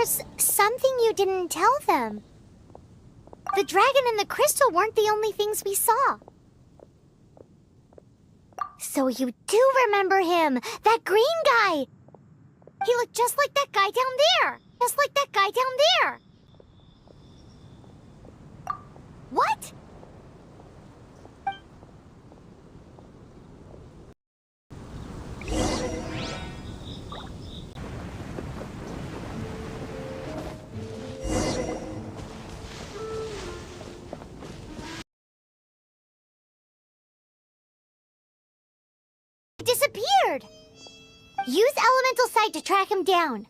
There's something you didn't tell them. The dragon and the crystal weren't the only things we saw. So you do remember him, that green guy! He looked just like that guy down there! Just like that guy down there! What? Disappeared! Use Elemental Sight to track him down.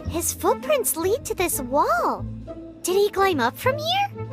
His footprints lead to this wall. Did he climb up from here?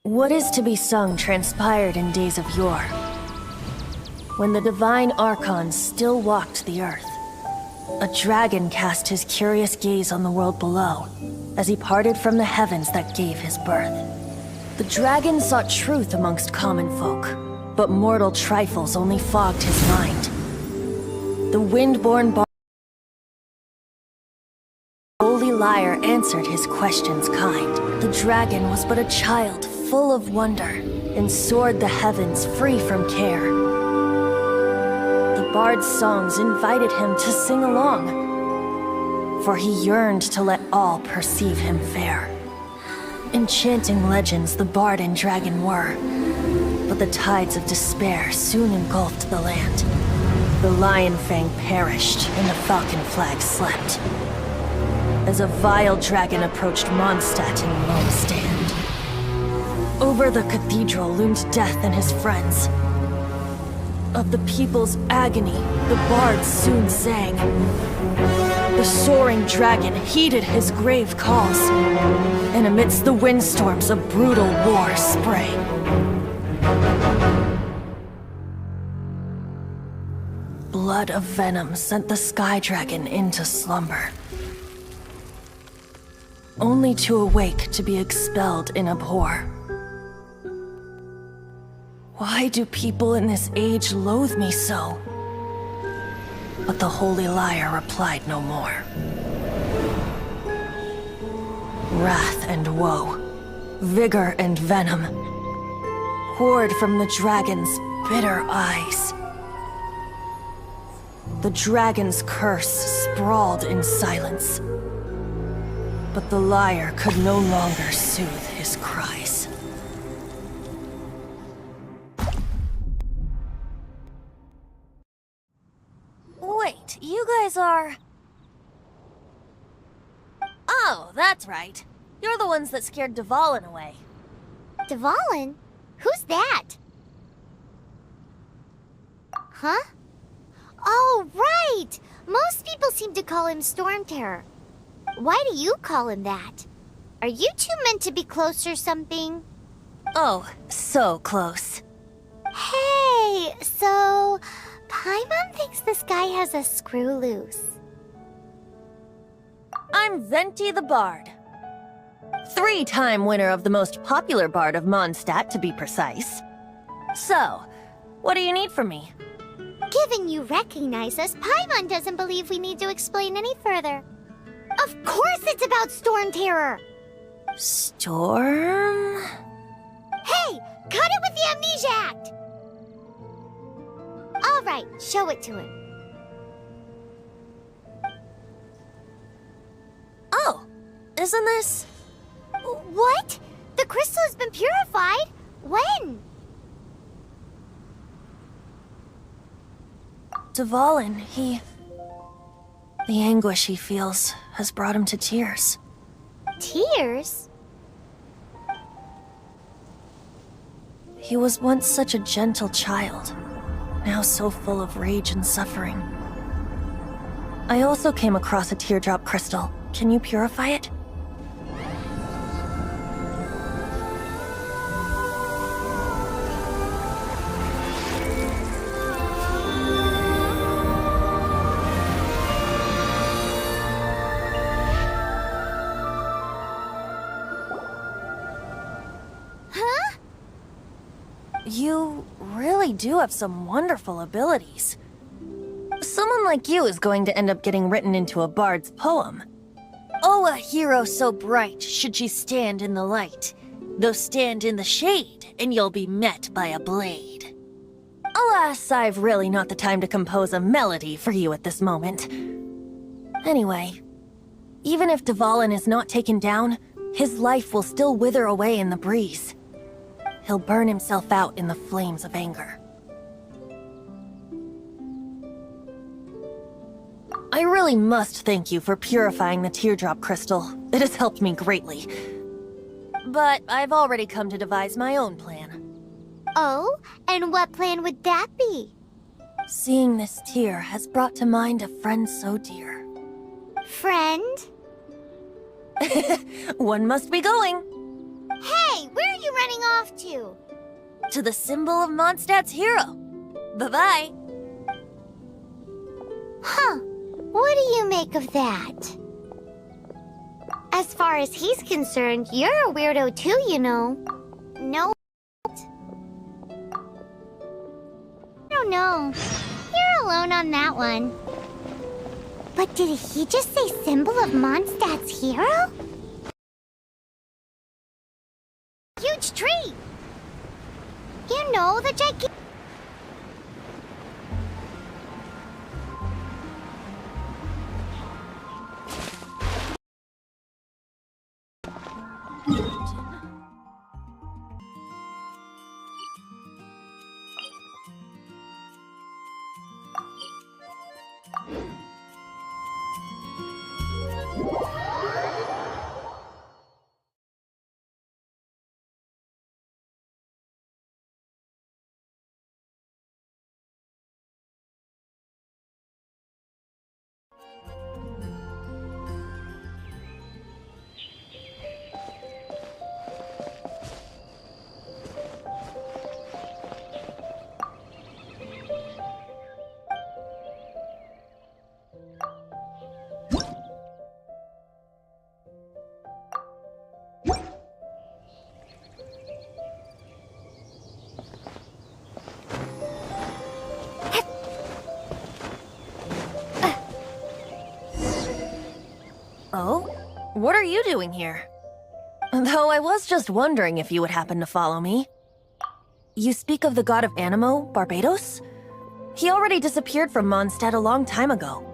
What is to be sung transpired in days of yore, when the divine archons still walked the earth. A dragon cast his curious gaze on the world below, as he parted from the heavens that gave his birth. The dragon sought truth amongst common folk, but mortal trifles only fogged his mind. The wind-born holy lyre answered his questions kind. The dragon was but a child, full of wonder, and soared the heavens free from care. The bard's songs invited him to sing along, for he yearned to let all perceive him fair. Enchanting legends the bard and dragon were, but the tides of despair soon engulfed the land. The lion fang perished, and the falcon flag slept, as a vile dragon approached Mondstadt in lone stand. Over the cathedral loomed death and his friends. Of the people's agony, the bards soon sang. The soaring dragon heeded his grave calls, and amidst the windstorms a brutal war sprang. Blood of venom sent the sky dragon into slumber, only to awake to be expelled in abhor. Why do people in this age loathe me so? But the holy lyre replied no more. Wrath and woe, vigor and venom, poured from the dragon's bitter eyes. The dragon's curse sprawled in silence, but the lyre could no longer soothe his cries. Wait, you guys are... Oh, that's right. You're the ones that scared Dvalin away. Dvalin? Who's that? Huh? Oh, right! Most people seem to call him Storm Terror. Why do you call him that? Are you two meant to be close or something? Oh, so close. Hey, so... Paimon thinks this guy has a screw loose. I'm Venti the Bard. 3-time winner of the most popular bard of Mondstadt, to be precise. So, what do you need from me? Given you recognize us, Paimon doesn't believe we need to explain any further. Of course it's about Storm Terror! Storm? Hey! Cut it with the Amnesia Act! Alright, show it to him. Oh, isn't this... What? The crystal has been purified? When? Dvalin, the anguish he feels has brought him to tears. Tears? He was once such a gentle child, now so full of rage and suffering. I also came across a teardrop crystal. Can you purify it? Huh? You really do have some wonderful abilities. Someone like you is going to end up getting written into a bard's poem. Oh, a hero so bright should she stand in the light, though stand in the shade, and you'll be met by a blade. Alas, I've really not the time to compose a melody for you at this moment. Anyway, even if Dvalin is not taken down, his life will still wither away in the breeze. He'll burn himself out in the flames of anger. I really must thank you for purifying the teardrop crystal. It has helped me greatly. But I've already come to devise my own plan. Oh? And what plan would that be? Seeing this tear has brought to mind a friend so dear. Friend? One must be going. Hey, where are you running off to? To the symbol of Mondstadt's hero. Bye-bye. Huh. What do you make of that? As far as he's concerned, you're a weirdo too, you know. No. I don't know. You're alone on that one. But did he just say symbol of Mondstadt's hero? Huge tree! You know, the gigantic... Oh? What are you doing here? Though I was just wondering if you would happen to follow me. You speak of the god of Animo, Barbados? He already disappeared from Mondstadt a long time ago.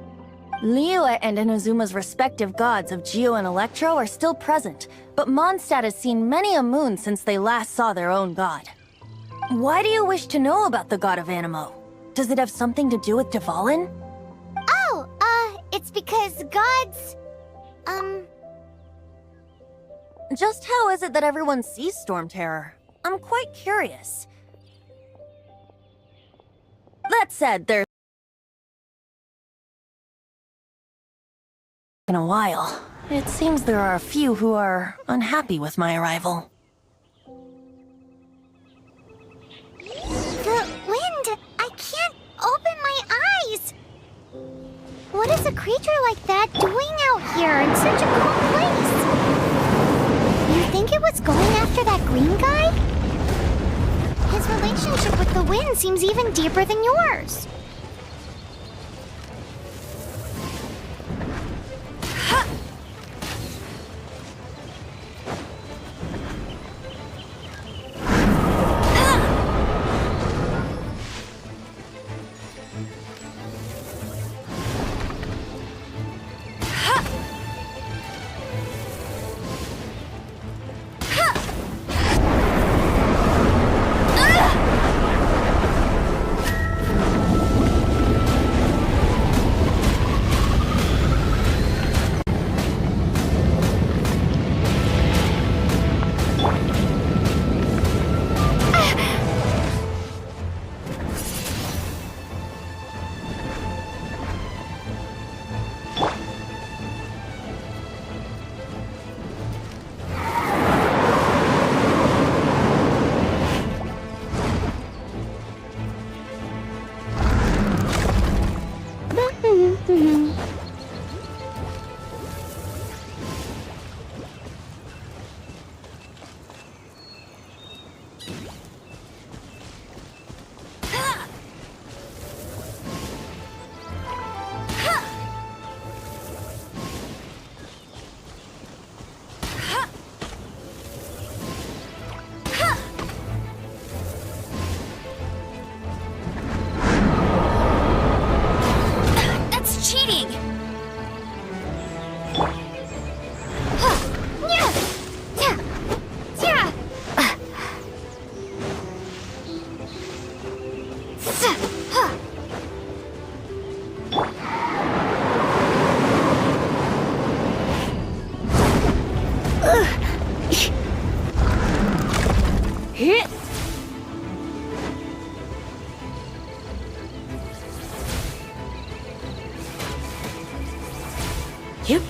Liyue and Inazuma's respective gods of Geo and Electro are still present, but Mondstadt has seen many a moon since they last saw their own god. Why do you wish to know about the god of Animo? Does it have something to do with Dvalin? it's because gods... Just how is it that everyone sees Storm Terror? I'm quite curious. That said, there's... In a while, it seems there are a few who are unhappy with my arrival. The wind! I can't open my eyes! What is a creature like that doing out here in such a cold place? You think it was going after that green guy? His relationship with the wind seems even deeper than yours. Yep.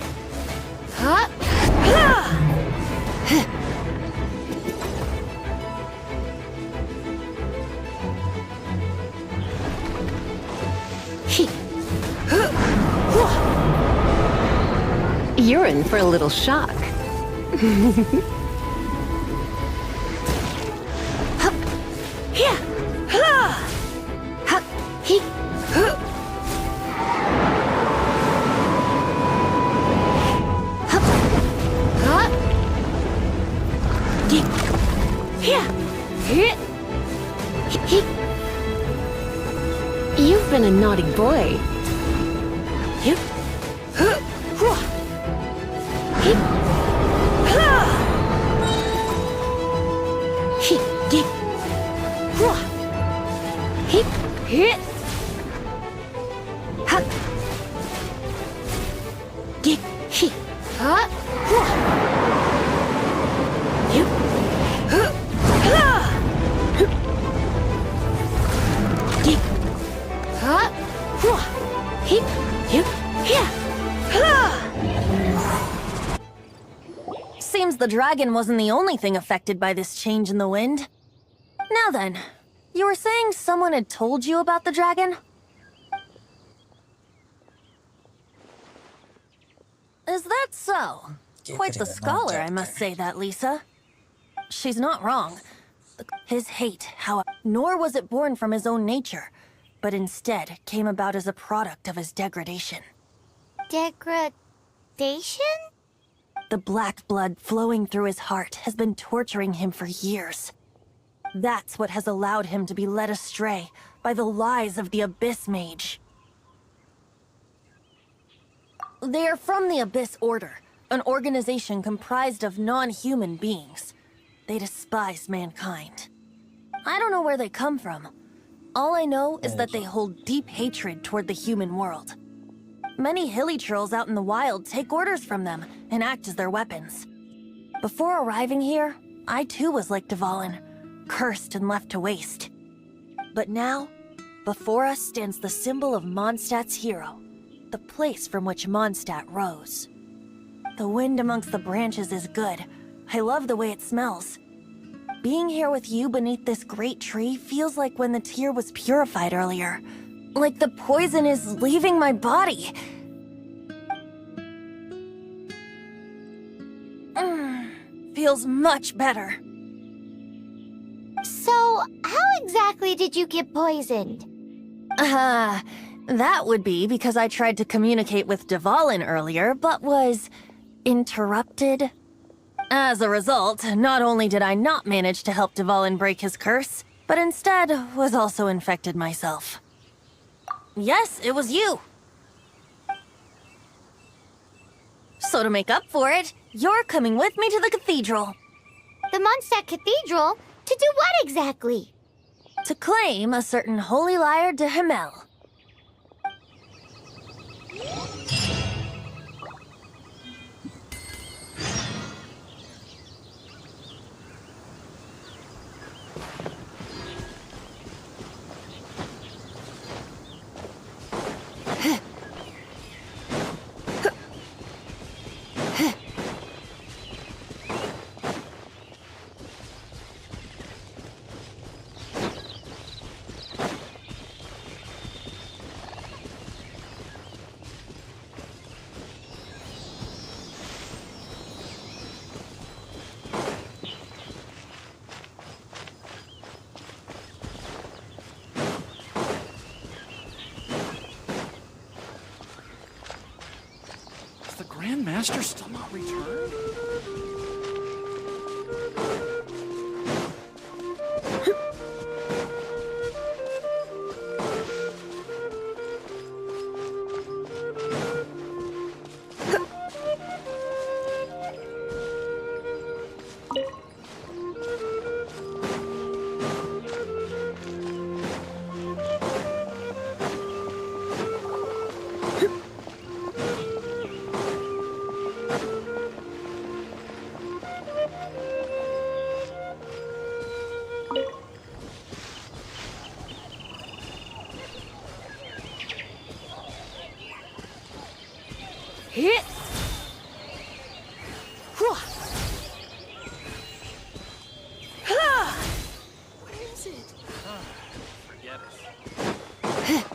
You're in for a little shock. You've been a naughty boy. Seems the dragon wasn't the only thing affected by this change in the wind. Now then, you were saying someone had told you about the dragon? Is that so? Quite the scholar, I must say that, Lisa. She's not wrong. His hate, however, nor was it born from his own nature, but instead came about as a product of his degradation. Degradation? The black blood flowing through his heart has been torturing him for years. That's what has allowed him to be led astray by the lies of the Abyss Mage. They are from the Abyss Order, an organization comprised of non-human beings. They despise mankind. I don't know where they come from. All I know is that they hold deep hatred toward the human world. Many hilly trolls out in the wild take orders from them and act as their weapons. Before arriving here, I too was like Dvalin, cursed and left to waste. But now, before us stands the symbol of Mondstadt's hero, the place from which Mondstadt rose. The wind amongst the branches is good. I love the way it smells. Being here with you beneath this great tree feels like when the tear was purified earlier. Like the poison is leaving my body. Feels much better. So, how exactly did you get poisoned? That would be because I tried to communicate with Dvalin earlier, but was interrupted. As a result, not only did I not manage to help Dvalin break his curse, but instead was also infected myself. Yes, it was you. So to make up for it, you're coming with me to the cathedral. The Mondstadt Cathedral? To do what exactly? To claim a certain holy lyre de Himmel. The Grand Master still not returned? Hit! What is it? Forget it.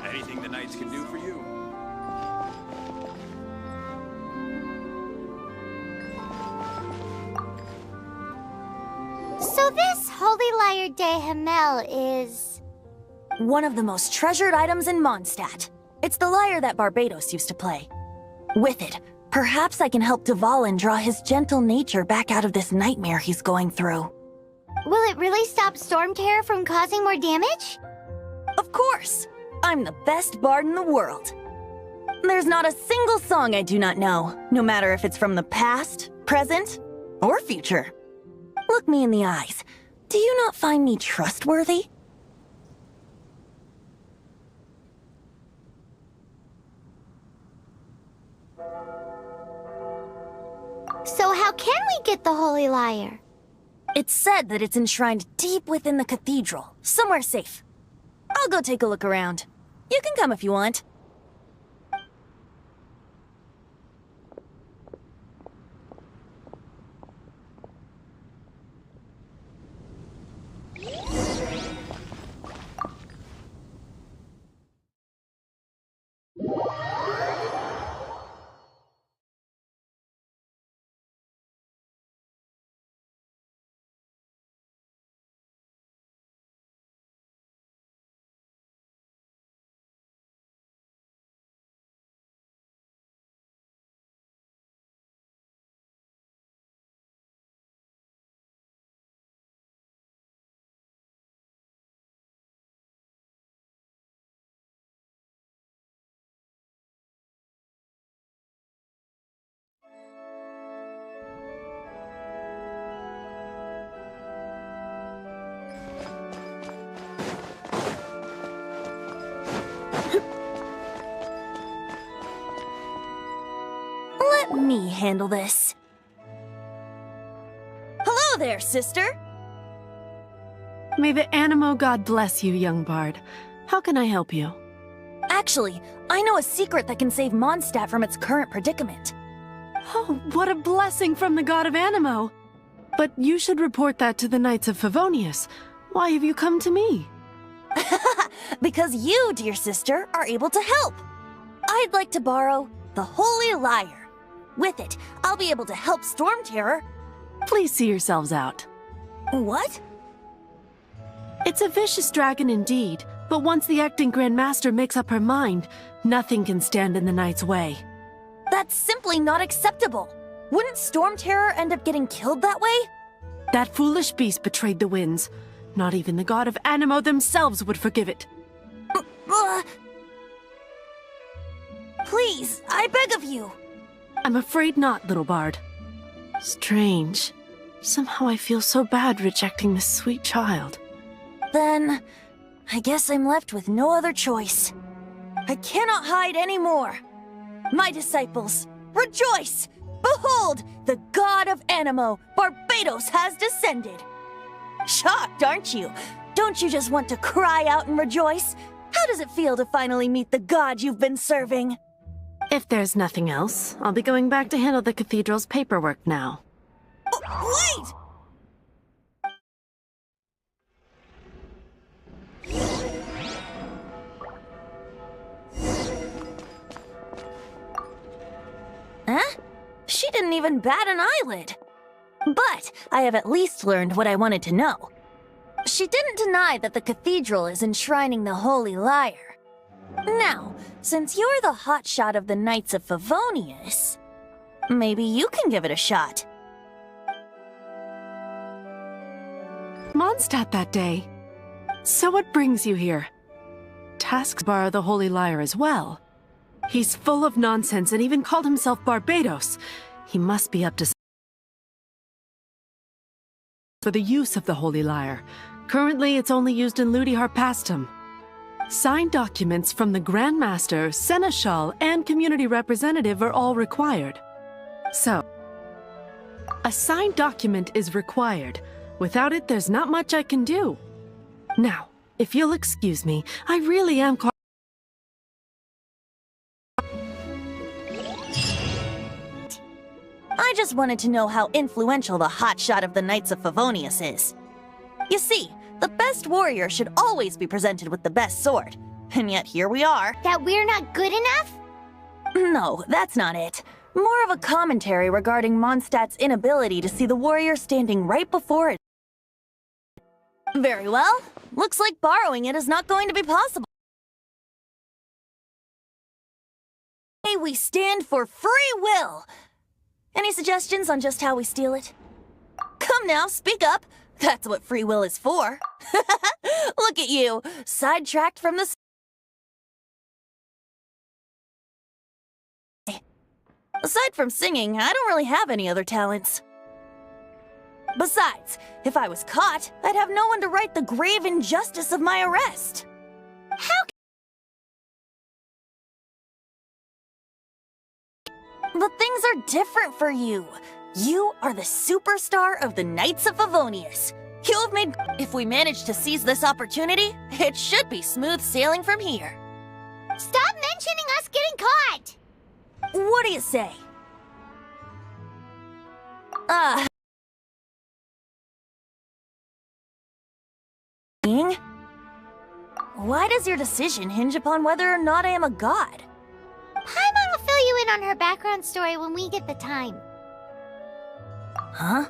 Anything the knights can do for you? So this holy lyre de Himmel is... One of the most treasured items in Mondstadt. It's the lyre that Barbados used to play. With it, perhaps I can help Dvalin draw his gentle nature back out of this nightmare he's going through. Will it really stop Storm Terror from causing more damage? Of course! I'm the best bard in the world. There's not a single song I do not know, no matter if it's from the past, present, or future. Look me in the eyes. Do you not find me trustworthy? So how can we get the Holy Lyre? It's said that it's enshrined deep within the cathedral, somewhere safe. I'll go take a look around. You can come if you want. Let me handle this. Hello there, sister! May the Animo God bless you, young bard. How can I help you? Actually, I know a secret that can save Mondstadt from its current predicament. Oh, what a blessing from the god of Animo! But you should report that to the Knights of Favonius. Why have you come to me? Because you, dear sister, are able to help. I'd like to borrow the Holy Lyre. With it, I'll be able to help Storm Terror. Please see yourselves out. What? It's a vicious dragon indeed, but once the acting Grand Master makes up her mind, nothing can stand in the Knight's way. That's simply not acceptable. Wouldn't Storm Terror end up getting killed that way? That foolish beast betrayed the winds. Not even the god of Animo themselves would forgive it. Please, I beg of you. I'm afraid not, little bard. Strange. Somehow I feel so bad rejecting this sweet child. Then, I guess I'm left with no other choice. I cannot hide anymore. My disciples, rejoice! Behold, the god of Animo, Barbados, has descended. Shocked, aren't you? Don't you just want to cry out and rejoice? How does it feel to finally meet the god you've been serving? If there's nothing else, I'll be going back to handle the cathedral's paperwork now. Wait! Huh? She didn't even bat an eyelid. But I have at least learned what I wanted to know. She didn't deny that the cathedral is enshrining the Holy Lyre. Now, since you're the hotshot of the Knights of Favonius, maybe you can give it a shot. Mondstadt that day. So what brings you here? Tasks borrow the Holy Lyre as well. He's full of nonsense and even called himself Barbados. He must be up to for the use of the Holy Lyre. Currently, it's only used in Ludi Harpastum. Signed documents from the Grand Master, Seneschal, and Community Representative are all required. So, a signed document is required. Without it, there's not much I can do. Now, if you'll excuse me, I really am I just wanted to know how influential the hotshot of the Knights of Favonius is. You see, the best warrior should always be presented with the best sword. And yet here we are. That we're not good enough? No, that's not it. More of a commentary regarding Mondstadt's inability to see the warrior standing right before it. Very well. Looks like borrowing it is not going to be possible. Hey, we stand for free will. Any suggestions on just how we steal it? Come now, speak up. That's what free will is for. Look at you, sidetracked from the... Aside from singing, I don't really have any other talents. Besides, if I was caught, I'd have no one to right the grave injustice of my arrest. But things are different for you. You are the superstar of the Knights of Favonius. You have made... If we manage to seize this opportunity, it should be smooth sailing from here. Stop mentioning us getting caught! What do you say? Why does your decision hinge upon whether or not I am a god? Paimon will fill you in on her background story when we get the time. Huh?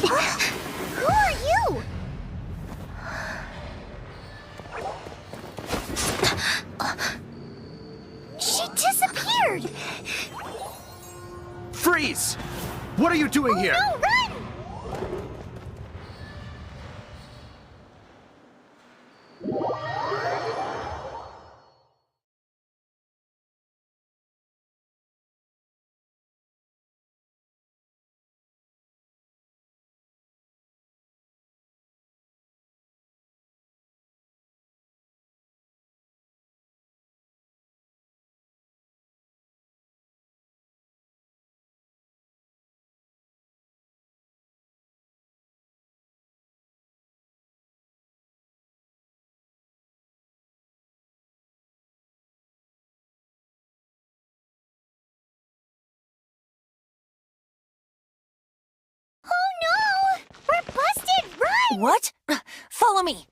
Who are you? She disappeared! Freeze! What are you doing here? No, run! Oh no! We're busted! Run! What? Follow me.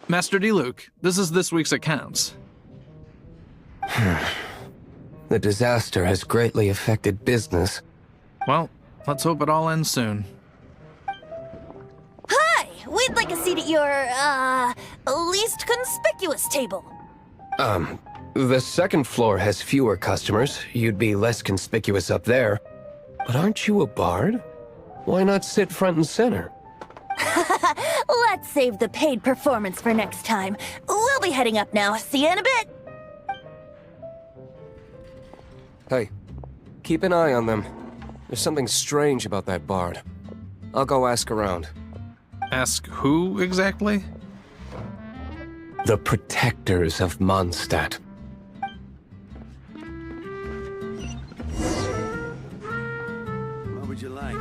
Master D-Luke, this is this week's accounts. The disaster has greatly affected business. Well, let's hope it all ends soon. Hi! We'd like a seat at your, least conspicuous table. The second floor has fewer customers. You'd be less conspicuous up there. But aren't you a bard? Why not sit front and center? Let's save the paid performance for next time. We'll be heading up now. See you in a bit. Hey, keep an eye on them. There's something strange about that bard. I'll go ask around. Ask who exactly? The protectors of Mondstadt. What would you like?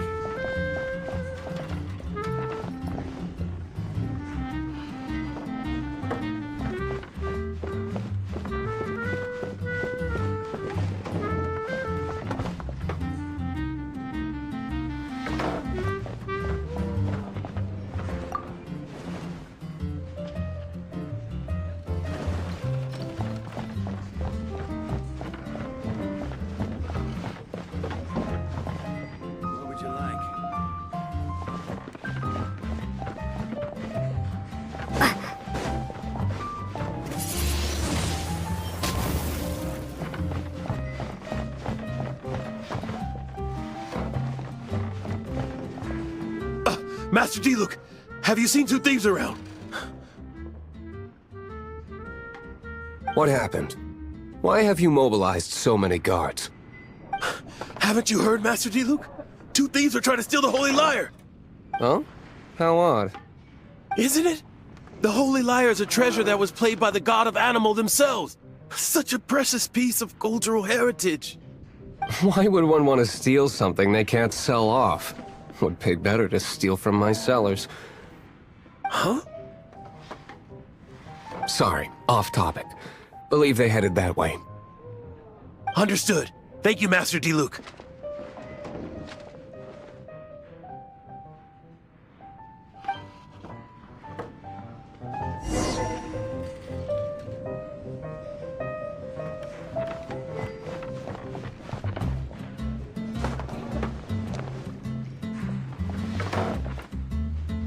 What would you like? Master D-Luke, have you seen two thieves around? What happened? Why have you mobilized so many guards? Haven't you heard, Master D-Luke? Two thieves are trying to steal the Holy Lyre! Huh? How odd. Isn't it? The Holy Lyre is a treasure that was played by the god of animal themselves. Such a precious piece of cultural heritage. Why would one want to steal something they can't sell off? Would pay better to steal from my sellers. Huh? Sorry, off topic. Believe they headed that way. Understood. Thank you, Master D-Luke.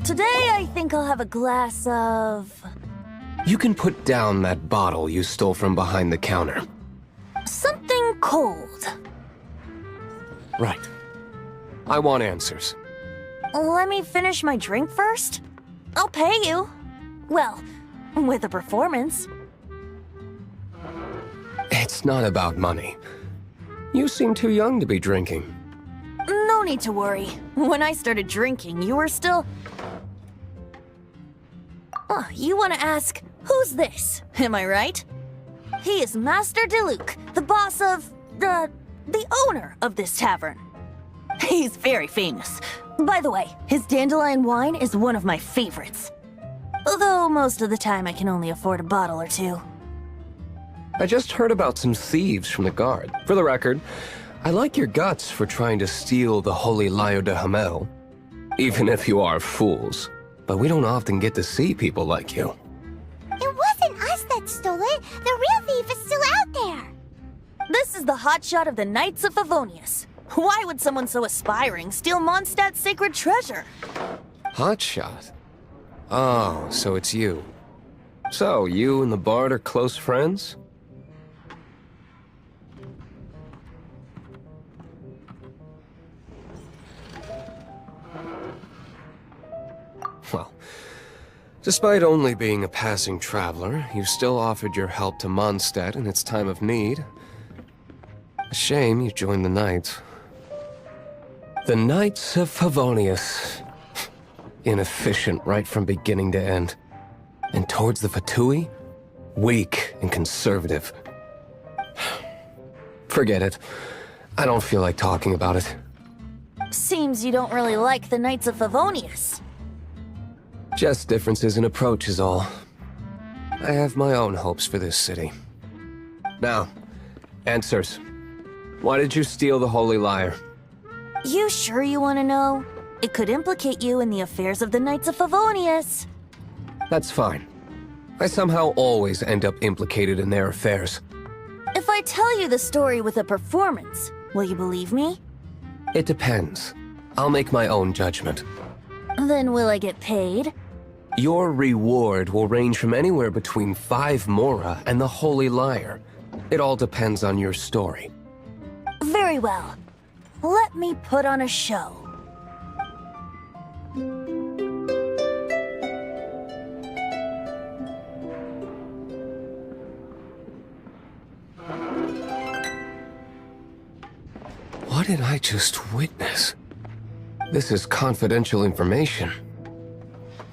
Today, I think I'll have a glass of... You can put down that bottle you stole from behind the counter. something cold. Right. I want answers. Let me finish my drink first. I'll pay you. Well, with a performance. It's not about money. You seem too young to be drinking. No need to worry. When I started drinking, you were still... Oh, you want to ask, who's this? Am I right? He is Master D-Luke, the boss of... the owner of this tavern. He's very famous. By the way, his dandelion wine is one of my favorites. Although most of the time I can only afford a bottle or two. I just heard about some thieves from the guard. For the record, I like your guts for trying to steal the Holy Lyre de Hamel. Even if you are fools. But we don't often get to see people like you. It wasn't us that stole it. The real thief is still out there. This is the hotshot of the Knights of Favonius. Why would someone so aspiring steal Mondstadt's sacred treasure? Hotshot? Oh, so it's you. So, you and the Bard are close friends? Well, despite only being a passing traveler, you still offered your help to Mondstadt in its time of need. A shame you joined the Knights. The Knights of Favonius. Inefficient right from beginning to end. And towards the Fatui, weak and conservative. Forget it. I don't feel like talking about it. Seems you don't really like the Knights of Favonius. Just differences in approach is all. I have my own hopes for this city. Now, answers. Why did you steal the Holy Lyre? You sure you want to know? It could implicate you in the affairs of the Knights of Favonius. That's fine. I somehow always end up implicated in their affairs. If I tell you the story with a performance, will you believe me? It depends. I'll make my own judgment. Then will I get paid? Your reward will range from anywhere between 5 Mora and the Holy Lyre. It all depends on your story. Very well. Let me put on a show. What did I just witness? This is confidential information.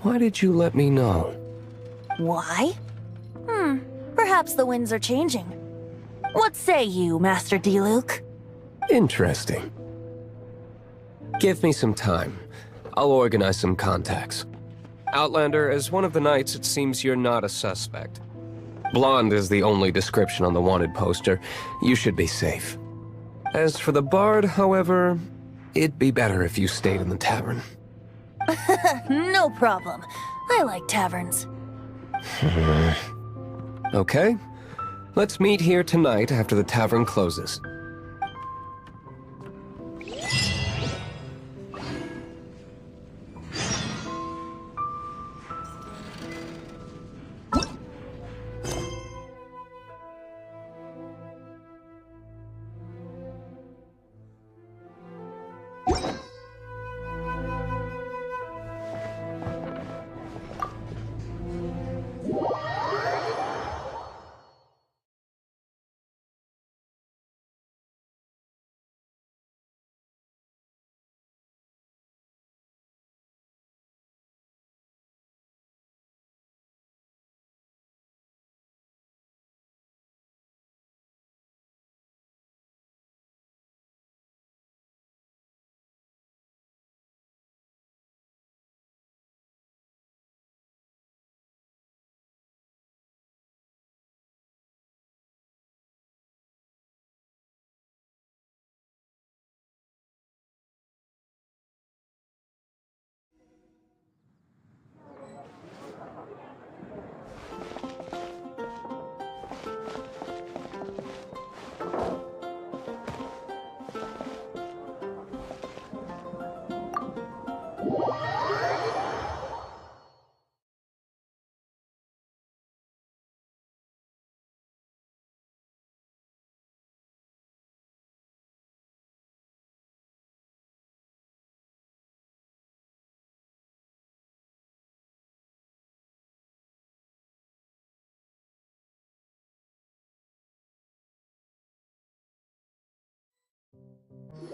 Why did you let me know? Why? Perhaps the winds are changing. What say you, Master D-Luke? Interesting. Give me some time. I'll organize some contacts. Outlander, as one of the knights, it seems you're not a suspect. Blonde is the only description on the wanted poster. You should be safe. As for the bard, however, it'd be better if you stayed in the tavern. No problem. I like taverns. Okay. Let's meet here tonight after the tavern closes.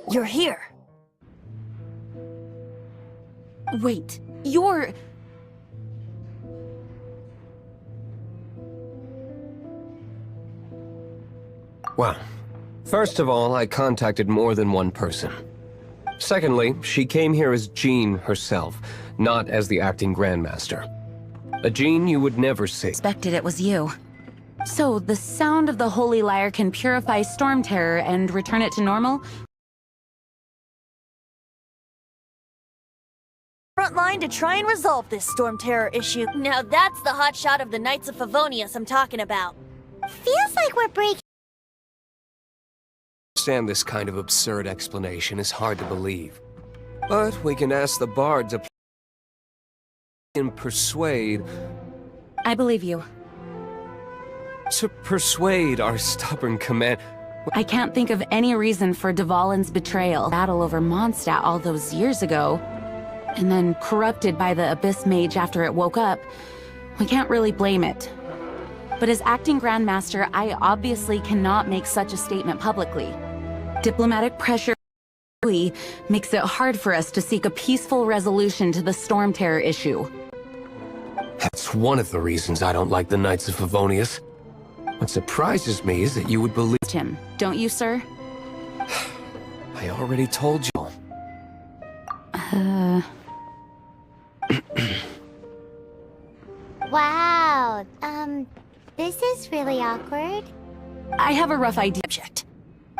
You're here. Wait, you're... Well, first of all, I contacted more than one person. Secondly, she came here as Jean herself, not as the acting Grandmaster. A Jean you would never see. Suspected it was you. So, the sound of the Holy Lyre can purify Storm Terror and return it to normal? Front line to try and resolve this Storm Terror issue. Now that's the hotshot of the Knights of Favonius I'm talking about. Feels like we're breaking. Understand this kind of absurd explanation is hard to believe. But we can ask the bard to and persuade... I believe you. To persuade our stubborn command... I can't think of any reason for Dvalin's betrayal. Battle over Mondstadt all those years ago, and then corrupted by the Abyss Mage after it woke up. We can't really blame it. But as acting Grandmaster, I obviously cannot make such a statement publicly. Diplomatic pressure makes it hard for us to seek a peaceful resolution to the Storm Terror issue. That's one of the reasons I don't like the Knights of Favonius. What surprises me is that you would believe Him, don't you, sir? I already told you. Wow, this is really awkward. I have a rough idea.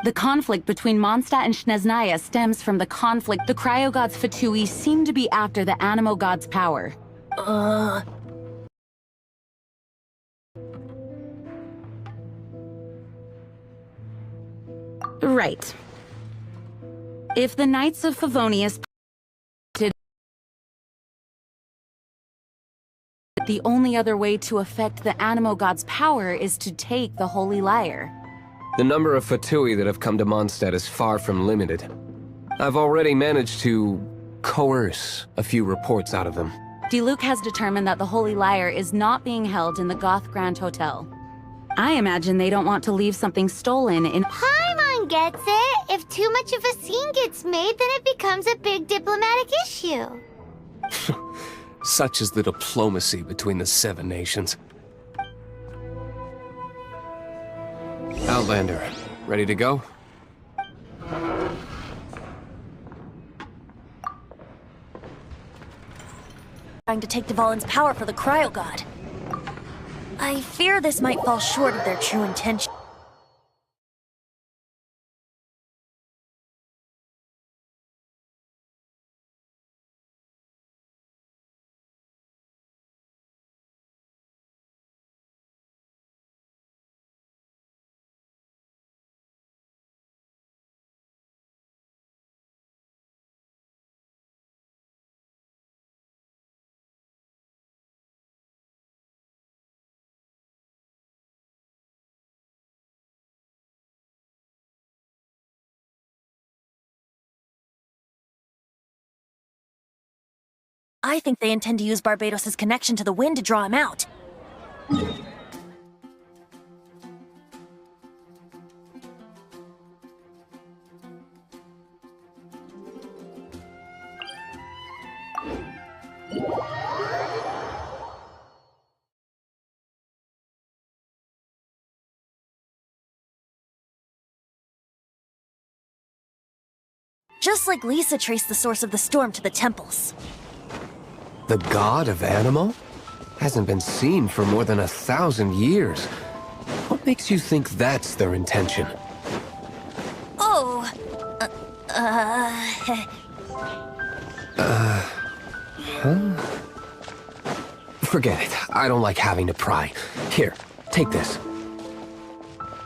The conflict between Mondstadt and Snezhnaya stems from the conflict the cryo-gods Fatui seem to be after the animo god's power. Right. If the Knights of Favonius did, the only other way to affect the Animo God's power is to take the Holy Lyre. The number of Fatui that have come to Mondstadt is far from limited. I've already managed to coerce a few reports out of them. Diluc has determined that the Holy Lyre is not being held in the Goth Grand Hotel. I imagine they don't want to leave something stolen in— Paimon gets it. If too much of a scene gets made, then it becomes a big diplomatic issue. Such is the diplomacy between the 7 nations. Outlander, ready to go? Trying to take Dvalin's power for the Cryo God. I fear this might fall short of their true intention. I think they intend to use Barbados' connection to the wind to draw him out. Just like Lisa traced the source of the storm to the temples. The god of Animo? Hasn't been seen for more than 1,000 years. What makes you think that's their intention? Oh! Forget it. I don't like having to pry. Here, take this.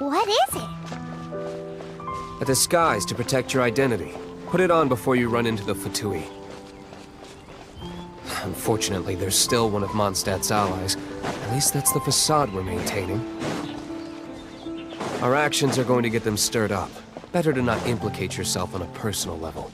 What is it? A disguise to protect your identity. Put it on before you run into the Fatui. Unfortunately, there's still one of Mondstadt's allies. At least that's the facade we're maintaining. Our actions are going to get them stirred up. Better to not implicate yourself on a personal level.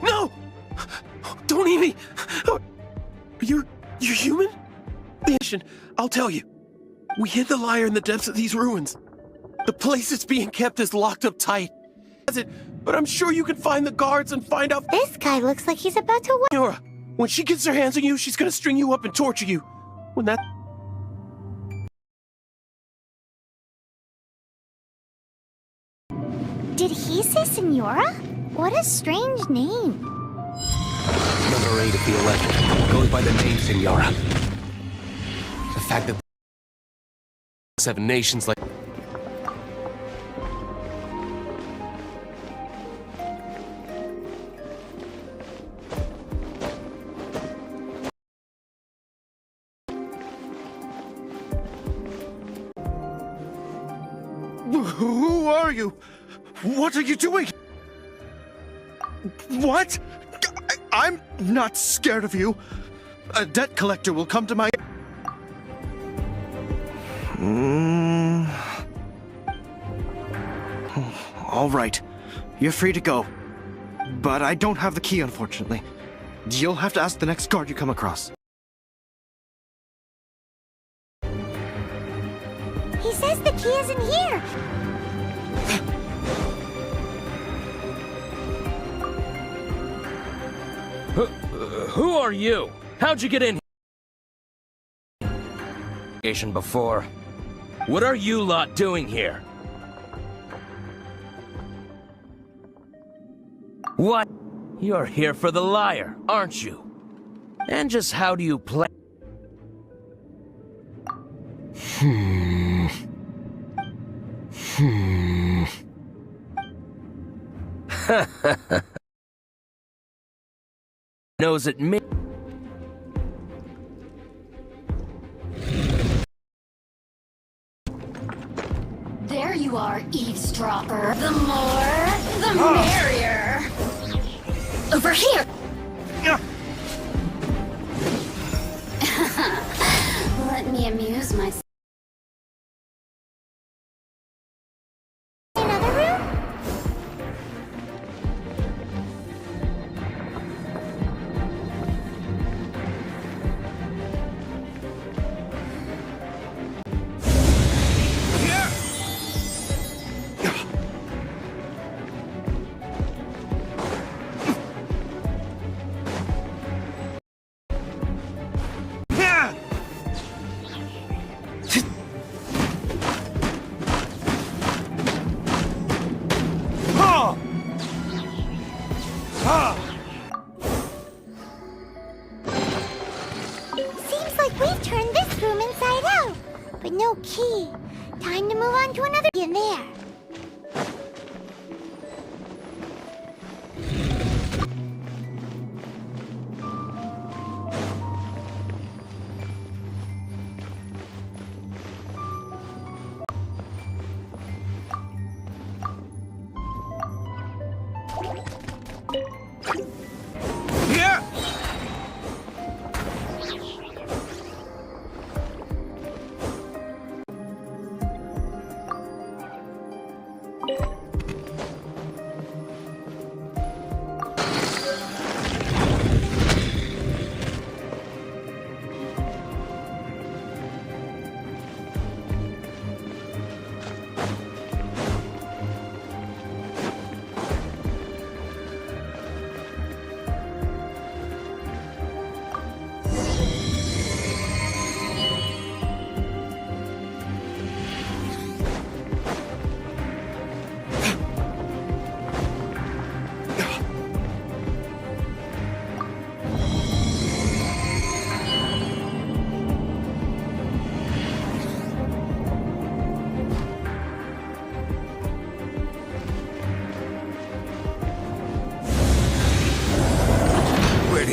No! Don't eat me! You're human? I'll tell you. We hid the lyre in the depths of these ruins. The place it's being kept is locked up tight. But I'm sure you can find the guards and find out— This guy looks like he's about to Nora, when she gets her hands on you, she's gonna string you up and torture you. When that— Did he say Senora? What a strange name. Number 8 of the 11 goes by the name Senora. The fact that 7 nations like... Who are you? What are you doing? What? I'm not scared of you. A debt collector will come to my... All right. You're free to go. But I don't have the key, unfortunately. You'll have to ask the next guard you come across. He says the key isn't here. Who are you? How'd you get in here? Before. What are you lot doing here? What? You're here for the liar, aren't you? And just how do you play? Knows it me. There you are, eavesdropper. The more, the merrier. Over here. Let me amuse myself. Another room? Seems like we've turned this room inside out, but no key. Time to move on to another in there.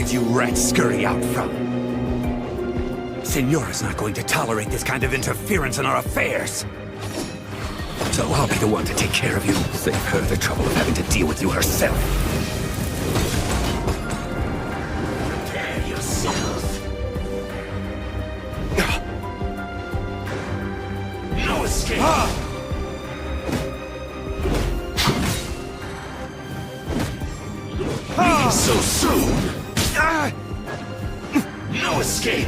You rats scurry out from? Senora's not going to tolerate this kind of interference in our affairs. So I'll be the one to take care of you. Save her the trouble of having to deal with you herself. Prepare yourself. No escape. Leave so soon. No escape!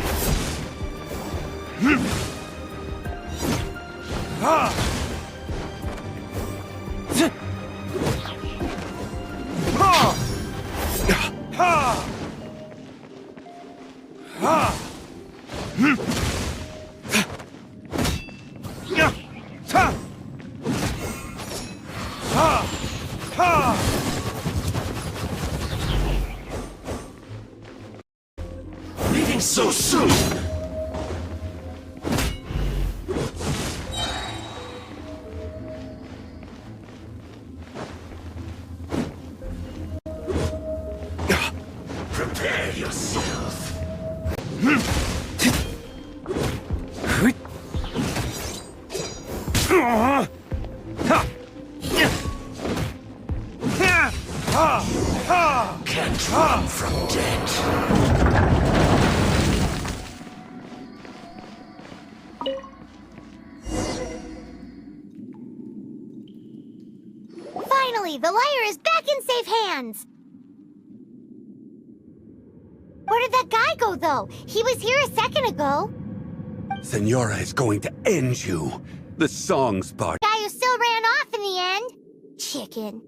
so soon! Prepare yourself. Can't run from death. Finally, the lyre is back in safe hands! Where did that guy go, though? He was here a second ago. Senora is going to end you. The song's part. Guy who still ran off in the end. Chicken.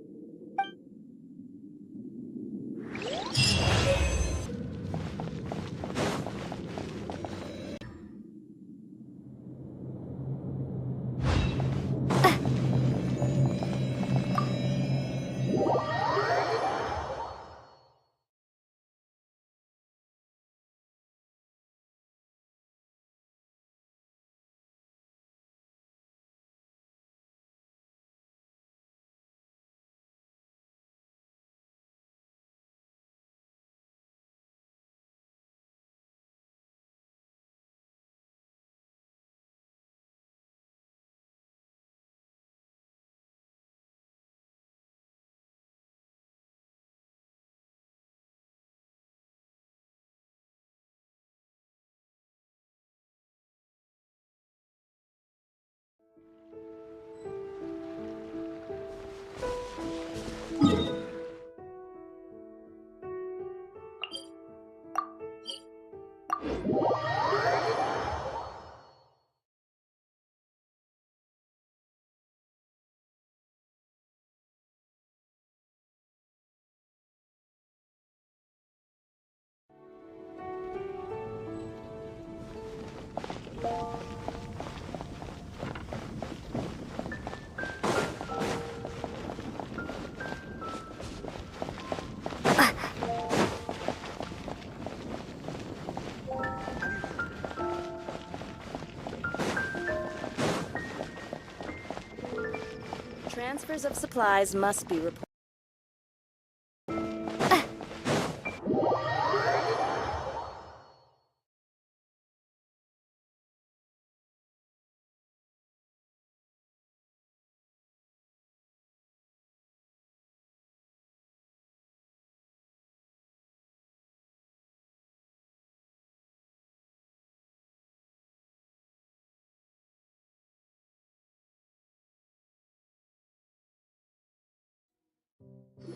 Transfers of supplies must be reported.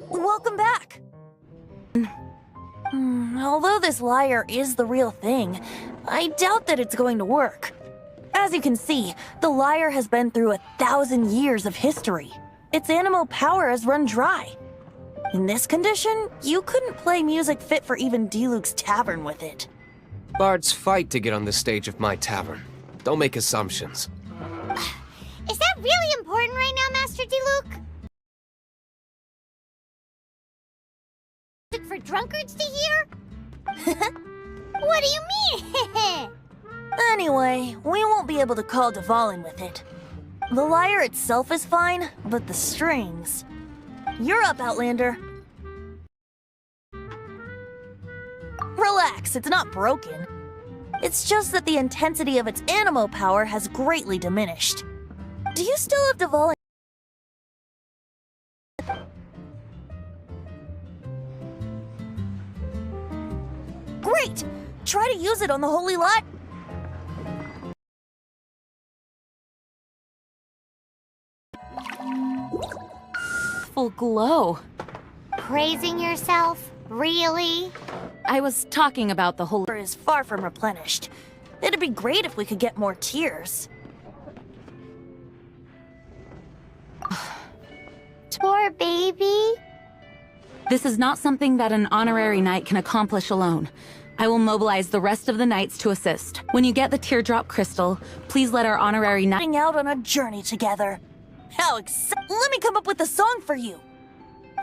Welcome back! Although this lyre is the real thing, I doubt that it's going to work. As you can see, the lyre has been through 1,000 years of history. Its animal power has run dry. In this condition, you couldn't play music fit for even D-Luke's tavern with it. Bards fight to get on the stage of my tavern. Don't make assumptions. Is that really important right now, Master D-Luke? For drunkards to hear? What do you mean? Anyway, we won't be able to call Dvalin with it. The lyre itself is fine, but the strings... You're up, Outlander. Relax, it's not broken. It's just that the intensity of its animo power has greatly diminished. Do you still have Dvalin? Great! Try to use it on the Holy Lot. Full glow. Praising yourself? Really? I was talking about the whole... Is far from replenished. It'd be great if we could get more tears. Poor baby. This is not something that an honorary knight can accomplish alone. I will mobilize the rest of the knights to assist. When you get the teardrop crystal, please let our honorary knight... Out on a journey together. How Let me come up with a song for you.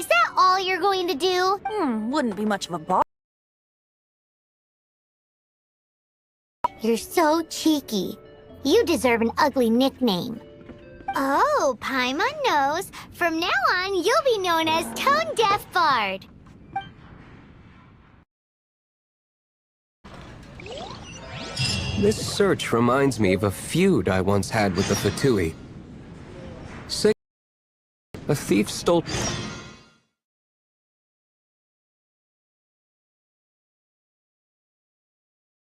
Is that all you're going to do? Wouldn't be much of a bar. You're so cheeky. You deserve an ugly nickname. Oh, Paimon knows. From now on, you'll be known as Tone Deaf Bard. This search reminds me of a feud I once had with the Fatui. Say, a thief stole...